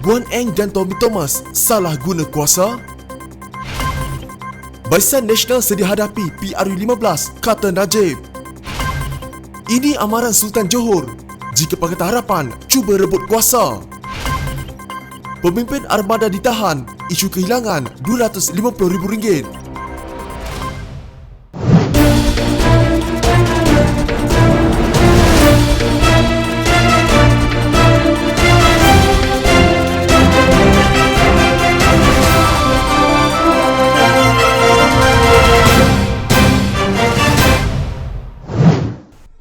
Guan Eng dan Tommy Thomas salah guna kuasa? Barisan Nasional sedia hadapi PRU15, kata Najib. Ini amaran Sultan Johor jika Pakatan Harapan cuba rebut kuasa. Pemimpin armada ditahan, isu kehilangan RM250,000.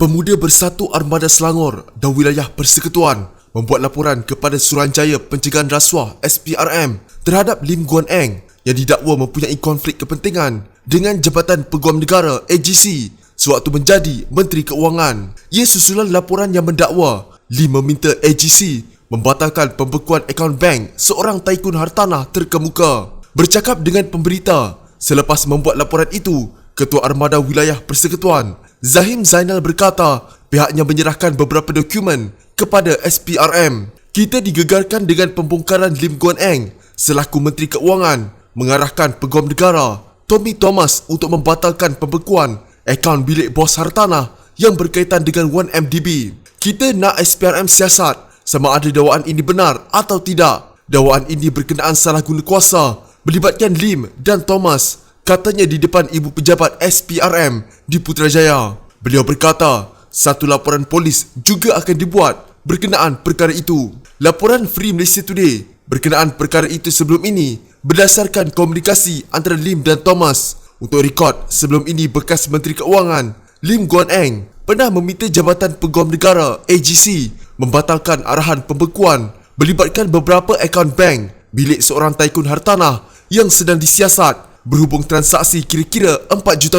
Pemuda Bersatu Armada Selangor dan Wilayah Persekutuan membuat laporan kepada Suruhanjaya Pencegahan Rasuah SPRM terhadap Lim Guan Eng yang didakwa mempunyai konflik kepentingan dengan Jabatan Peguam Negara AGC sewaktu menjadi Menteri Keuangan. Ia susulan laporan yang mendakwa Lim meminta AGC membatalkan pembekuan akaun bank seorang taikun hartanah terkemuka. Bercakap dengan pemberita selepas membuat laporan itu, Ketua Armada Wilayah Persekutuan Zahim Zainal berkata pihaknya menyerahkan beberapa dokumen kepada SPRM. Kita digegarkan dengan pembongkaran Lim Guan Eng selaku Menteri Keuangan mengarahkan Peguam Negara Tommy Thomas untuk membatalkan pembekuan akaun bilik bos hartanah yang berkaitan dengan 1MDB. Kita nak SPRM siasat sama ada dakwaan ini benar atau tidak. Dakwaan ini berkenaan salah guna kuasa melibatkan Lim dan Thomas, katanya di depan ibu pejabat SPRM di Putrajaya. Beliau berkata, satu laporan polis juga akan dibuat berkenaan perkara itu. Laporan Free Malaysia Today berkenaan perkara itu sebelum ini berdasarkan komunikasi antara Lim dan Thomas. Untuk rekod, sebelum ini bekas Menteri Keuangan Lim Guan Eng pernah meminta Jabatan Peguam Negara AGC membatalkan arahan pembekuan melibatkan beberapa akaun bank bilik seorang taikun hartanah yang sedang disiasat berhubung transaksi kira-kira RM4 juta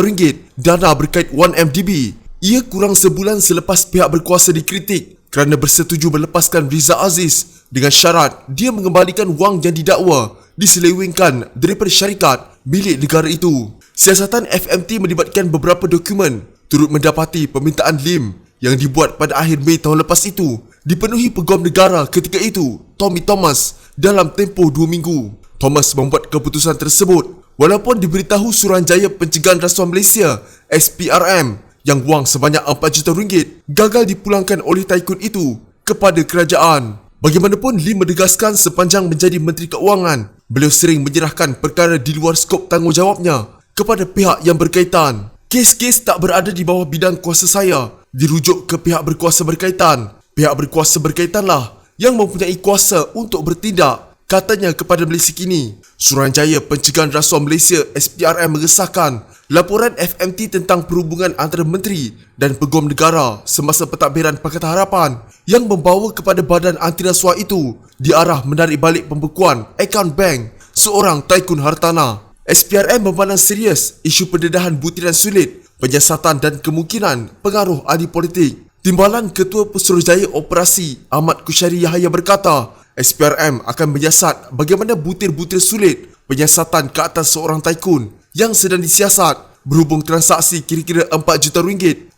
dana berkait 1MDB. Ia kurang sebulan selepas pihak berkuasa dikritik kerana bersetuju melepaskan Riza Aziz dengan syarat dia mengembalikan wang yang didakwa diselewengkan daripada syarikat milik negara itu. Siasatan FMT melibatkan beberapa dokumen turut mendapati permintaan Lim yang dibuat pada akhir Mei tahun lepas itu dipenuhi Peguam Negara ketika itu, Tommy Thomas, dalam tempoh 2 minggu. Thomas membuat keputusan tersebut walaupun diberitahu Suruhanjaya Pencegahan Rasuah Malaysia SPRM yang wang sebanyak RM4 juta gagal dipulangkan oleh taikun itu kepada kerajaan. Bagaimanapun, Lim menegaskan sepanjang menjadi Menteri Keuangan, beliau sering menyerahkan perkara di luar skop tanggungjawabnya kepada pihak yang berkaitan. Kes-kes tak berada di bawah bidang kuasa saya dirujuk ke pihak berkuasa berkaitan. Pihak berkuasa berkaitanlah yang mempunyai kuasa untuk bertindak, katanya kepada Malaysia Kini. Suruhanjaya Pencegahan Rasuah Malaysia SPRM mengesahkan laporan FMT tentang perhubungan antara Menteri dan Peguam Negara semasa pentadbiran Pakatan Harapan yang membawa kepada badan anti rasuah itu diarah menarik balik pembekuan akaun bank seorang taikun hartanah. SPRM memandang serius isu pendedahan butiran sulit, penyiasatan dan kemungkinan pengaruh ahli politik. Timbalan Ketua Pesuruhjaya Operasi Ahmad Kusyari Yahya berkata, SPRM akan menyiasat bagaimana butir-butir sulit penyiasatan ke atas seorang taikun yang sedang disiasat berhubung transaksi kira-kira RM4 juta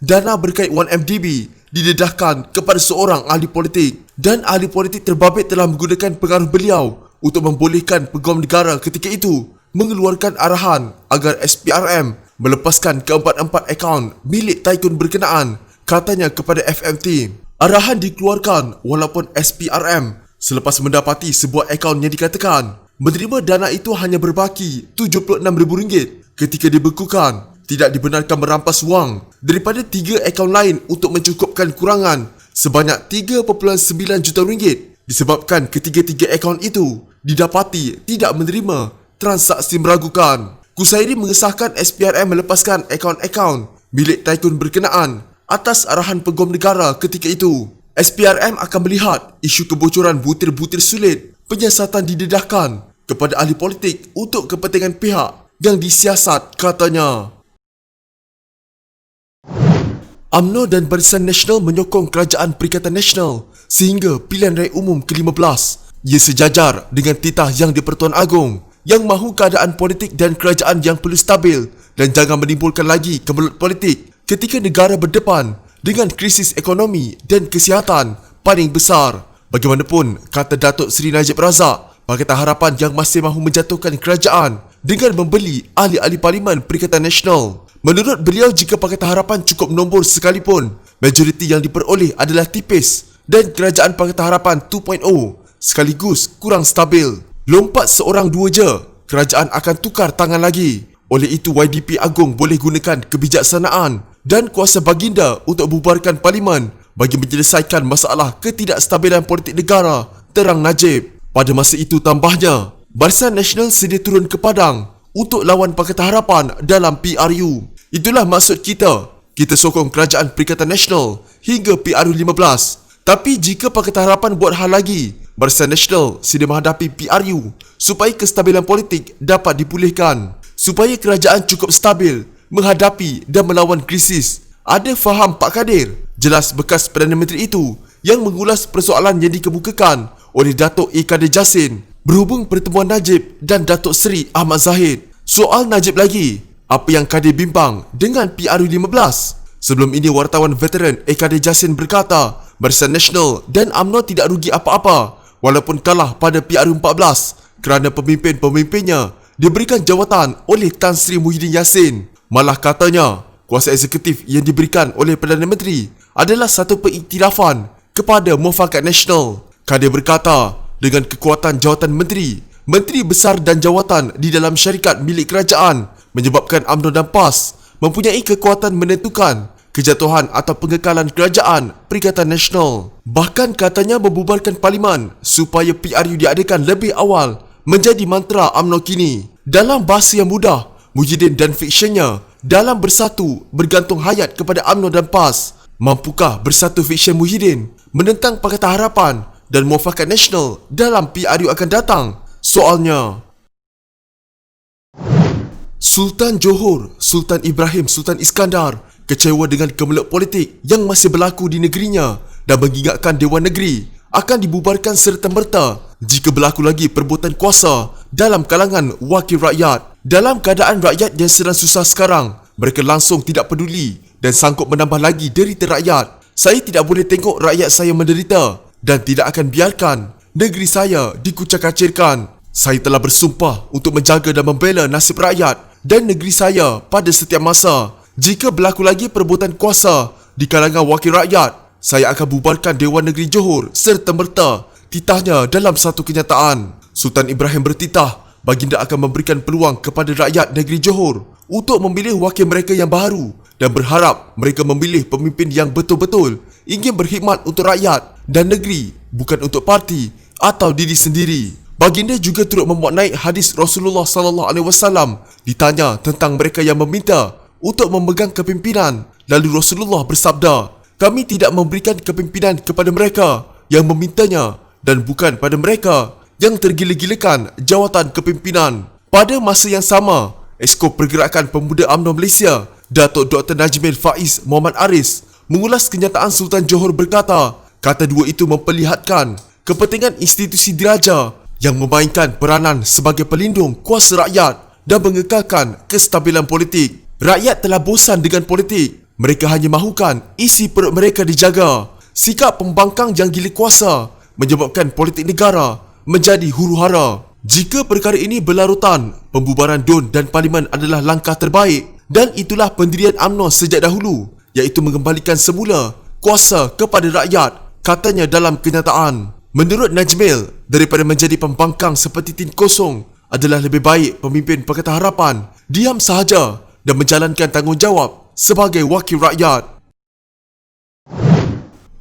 dana berkait 1MDB didedahkan kepada seorang ahli politik, dan ahli politik terbabit telah menggunakan pengaruh beliau untuk membolehkan Peguam Negara ketika itu mengeluarkan arahan agar SPRM melepaskan keempat-empat akaun milik taikun berkenaan, katanya kepada FMT. Arahan dikeluarkan walaupun SPRM selepas mendapati sebuah akaun yang dikatakan menerima dana itu hanya berbaki RM76,000 ketika dibekukan, tidak dibenarkan merampas wang daripada 3 akaun lain untuk mencukupkan kurangan sebanyak RM3.9 juta disebabkan ketiga-tiga akaun itu didapati tidak menerima transaksi meragukan. Kusairi mengesahkan SPRM melepaskan akaun-akaun milik taikun berkenaan atas arahan Peguam Negara ketika itu. SPRM akan melihat isu kebocoran butir-butir sulit penyiasatan didedahkan kepada ahli politik untuk kepentingan pihak yang disiasat, katanya. UMNO dan Barisan Nasional menyokong Kerajaan Perikatan Nasional sehingga pilihan raya umum ke-15. Ia sejajar dengan titah Yang di-Pertuan Agong yang mahu keadaan politik dan kerajaan yang perlu stabil dan jangan menimbulkan lagi kemelut politik ketika negara berdepan dengan krisis ekonomi dan kesihatan paling besar. Bagaimanapun, kata Datuk Seri Najib Razak, Pakatan Harapan yang masih mahu menjatuhkan kerajaan dengan membeli ahli-ahli Parlimen Perikatan Nasional. Menurut beliau, jika Pakatan Harapan cukup nombor sekalipun, majoriti yang diperoleh adalah tipis dan kerajaan Pakatan Harapan 2.0 sekaligus kurang stabil. Lompat seorang dua je, kerajaan akan tukar tangan lagi. Oleh itu, YDP Agong boleh gunakan kebijaksanaan dan kuasa baginda untuk bubarkan Parlimen bagi menyelesaikan masalah ketidakstabilan politik negara, terang Najib. Pada masa itu tambahnya, Barisan Nasional sedia turun ke Padang untuk lawan Pakatan Harapan dalam PRU. Itulah maksud kita. Kita sokong kerajaan Perikatan Nasional hingga PRU 15. Tapi jika Pakatan Harapan buat hal lagi, Barisan Nasional sedia menghadapi PRU supaya kestabilan politik dapat dipulihkan, supaya kerajaan cukup stabil menghadapi dan melawan krisis. Ada faham Pak Kadir? Jelas bekas Perdana Menteri itu yang mengulas persoalan yang dikemukakan oleh Datuk Kadir Jassin berhubung pertemuan Najib dan Datuk Seri Ahmad Zahid. Soal Najib lagi, apa yang Kadir bimbang dengan PRU 15? Sebelum ini, wartawan veteran Kadir Jassin berkata Barisan Nasional dan UMNO tidak rugi apa-apa walaupun kalah pada PRU 14 kerana pemimpin-pemimpinnya diberikan jawatan oleh Tan Sri Muhyiddin Yassin. Malah katanya, kuasa eksekutif yang diberikan oleh Perdana Menteri adalah satu pengiktirafan kepada mufakat nasional. Kadir berkata, dengan kekuatan jawatan menteri, menteri besar dan jawatan di dalam syarikat milik kerajaan menyebabkan UMNO dan PAS mempunyai kekuatan menentukan kejatuhan atau pengekalan kerajaan Perikatan Nasional. Bahkan katanya membubarkan Parlimen supaya PRU diadakan lebih awal menjadi mantra UMNO kini. Dalam bahasa yang mudah, Muhyiddin dan fiksinya dalam bersatu bergantung hayat kepada UMNO dan PAS. Mampukah bersatu fiksyen Muhyiddin menentang Pakatan Harapan dan Muafakat Nasional dalam PRU akan datang? Soalnya, Sultan Johor, Sultan Ibrahim Sultan Iskandar kecewa dengan kemelut politik yang masih berlaku di negerinya dan mengingatkan Dewan Negeri akan dibubarkan serta-merta jika berlaku lagi perbuatan kuasa dalam kalangan wakil rakyat. Dalam keadaan rakyat yang sedang susah sekarang, mereka langsung tidak peduli dan sanggup menambah lagi derita rakyat. Saya tidak boleh tengok rakyat saya menderita dan tidak akan biarkan negeri saya dikucak-kacirkan. Saya telah bersumpah untuk menjaga dan membela nasib rakyat dan negeri saya pada setiap masa. Jika berlaku lagi perbuatan kuasa di kalangan wakil rakyat, saya akan bubarkan Dewan Negeri Johor serta-merta, titahnya dalam satu kenyataan. Sultan Ibrahim bertitah baginda akan memberikan peluang kepada rakyat negeri Johor untuk memilih wakil mereka yang baru dan berharap mereka memilih pemimpin yang betul-betul ingin berkhidmat untuk rakyat dan negeri, bukan untuk parti atau diri sendiri. Baginda juga turut memuat naik hadis Rasulullah SAW ditanya tentang mereka yang meminta untuk memegang kepimpinan. Lalu Rasulullah bersabda, kami tidak memberikan kepimpinan kepada mereka yang memintanya dan bukan pada mereka yang tergila-gilakan jawatan kepimpinan. Pada masa yang sama, Esko Pergerakan Pemuda UMNO Malaysia, Datuk Dr. Najmil Faiz Muhammad Aris mengulas kenyataan Sultan Johor berkata, kata dua itu memperlihatkan kepentingan institusi diraja yang memainkan peranan sebagai pelindung kuasa rakyat dan mengekalkan kestabilan politik. Rakyat telah bosan dengan politik. Mereka hanya mahukan isi perut mereka dijaga. Sikap pembangkang yang gila kuasa menyebabkan politik negara menjadi huru-hara. Jika perkara ini berlarutan, pembubaran DUN dan Parlimen adalah langkah terbaik dan itulah pendirian UMNO sejak dahulu, iaitu mengembalikan semula kuasa kepada rakyat, katanya dalam kenyataan. Menurut Najmil, daripada menjadi pembangkang seperti tin kosong, adalah lebih baik pemimpin Pakatan Harapan diam sahaja dan menjalankan tanggungjawab sebagai wakil rakyat.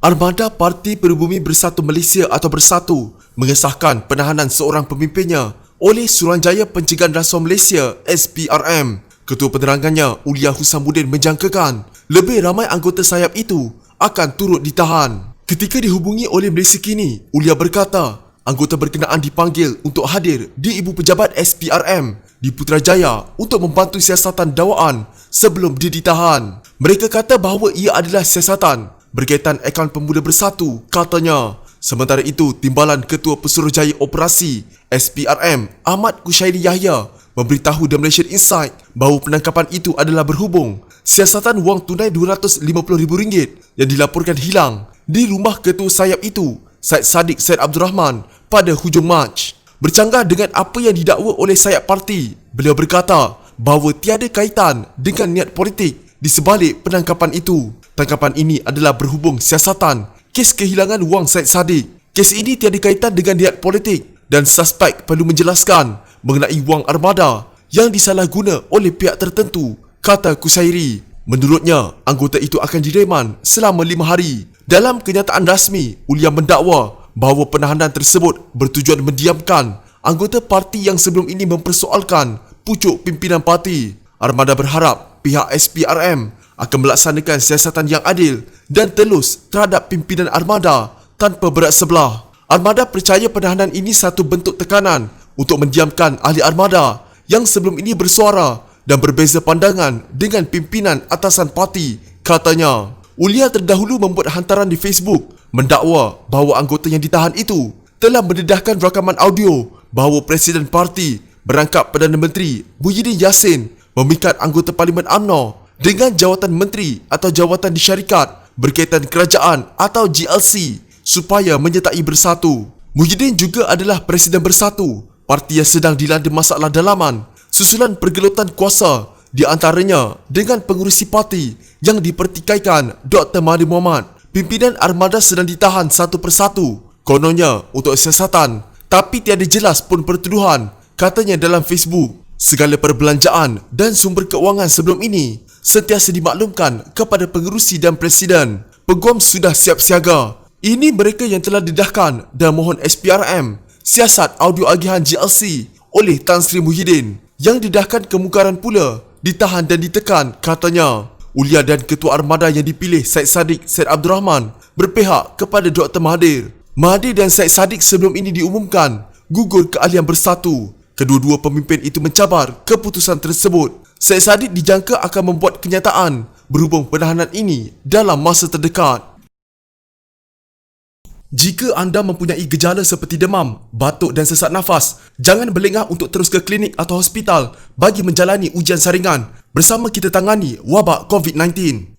Armada Parti Peribumi Bersatu Malaysia atau Bersatu mengesahkan penahanan seorang pemimpinnya oleh Suruhanjaya Pencegahan Rasuah Malaysia SPRM. Ketua penerangannya, Ulia Husamuddin menjangkakan lebih ramai anggota sayap itu akan turut ditahan. Ketika dihubungi oleh Malaysia Kini, Ulia berkata anggota berkenaan dipanggil untuk hadir di Ibu Pejabat SPRM di Putrajaya untuk membantu siasatan dakwaan sebelum dia ditahan. Mereka kata bahawa ia adalah siasatan berkaitan akaun Pemuda Bersatu, katanya. Sementara itu, Timbalan Ketua Pesuruhjaya Operasi SPRM Ahmad Kushairi Yahya memberitahu The Malaysian Insight bahawa penangkapan itu adalah berhubung siasatan wang tunai RM250,000 yang dilaporkan hilang di rumah ketua sayap itu Syed Saddiq Syed Abdul Rahman pada hujung Mac. Bercanggah dengan apa yang didakwa oleh sayap parti, beliau berkata bahawa tiada kaitan dengan niat politik di sebalik penangkapan itu. Tangkapan ini adalah berhubung siasatan kes kehilangan wang Syed Saddiq. Kes ini tiada kaitan dengan niat politik dan suspek perlu menjelaskan mengenai wang armada yang disalahguna oleh pihak tertentu, kata Kusairi. Menurutnya, anggota itu akan direman selama 5 hari. Dalam kenyataan rasmi, Ulia mendakwa bahawa penahanan tersebut bertujuan mendiamkan anggota parti yang sebelum ini mempersoalkan pucuk pimpinan parti. Armada berharap pihak SPRM akan melaksanakan siasatan yang adil dan telus terhadap pimpinan Armada tanpa berat sebelah. Armada percaya penahanan ini satu bentuk tekanan untuk mendiamkan ahli Armada yang sebelum ini bersuara dan berbeza pandangan dengan pimpinan atasan parti, katanya. Ulia terdahulu membuat hantaran di Facebook mendakwa bahawa anggota yang ditahan itu telah mendedahkan rakaman audio bahawa Presiden Parti berangkap Perdana Menteri Muhyiddin Yassin memikat anggota Parlimen UMNO dengan jawatan menteri atau jawatan di syarikat berkaitan kerajaan atau GLC supaya menyertai Bersatu. Muhyiddin juga adalah Presiden Bersatu, parti yang sedang dilanda masalah dalaman susulan pergelutan kuasa, di antaranya dengan pengurusi parti yang dipertikaikan Dr. Mahathir Mohamad. Pimpinan Armada sedang ditahan satu persatu, kononnya untuk siasatan, tapi tiada jelas pun pertuduhan, katanya dalam Facebook. Segala perbelanjaan dan sumber keuangan sebelum ini sentiasa dimaklumkan kepada pengerusi dan presiden. Peguam sudah siap siaga. Ini mereka yang telah didedahkan dan mohon SPRM siasat audio agihan GLC oleh Tan Sri Muhyiddin yang didedahkan kemungkaran pula ditahan dan ditekan, katanya. Ulia dan Ketua Armada yang dipilih Syed Saddiq Syed Abdul Rahman berpihak kepada Dr. Mahathir. Mahathir dan Syed Saddiq sebelum ini diumumkan gugur keahlian Bersatu. Kedua-dua pemimpin itu mencabar keputusan tersebut. Syed Saddiq dijangka akan membuat kenyataan berhubung penahanan ini dalam masa terdekat. Jika anda mempunyai gejala seperti demam, batuk dan sesak nafas, jangan berlengah untuk terus ke klinik atau hospital bagi menjalani ujian saringan. Bersama kita tangani wabak COVID-19.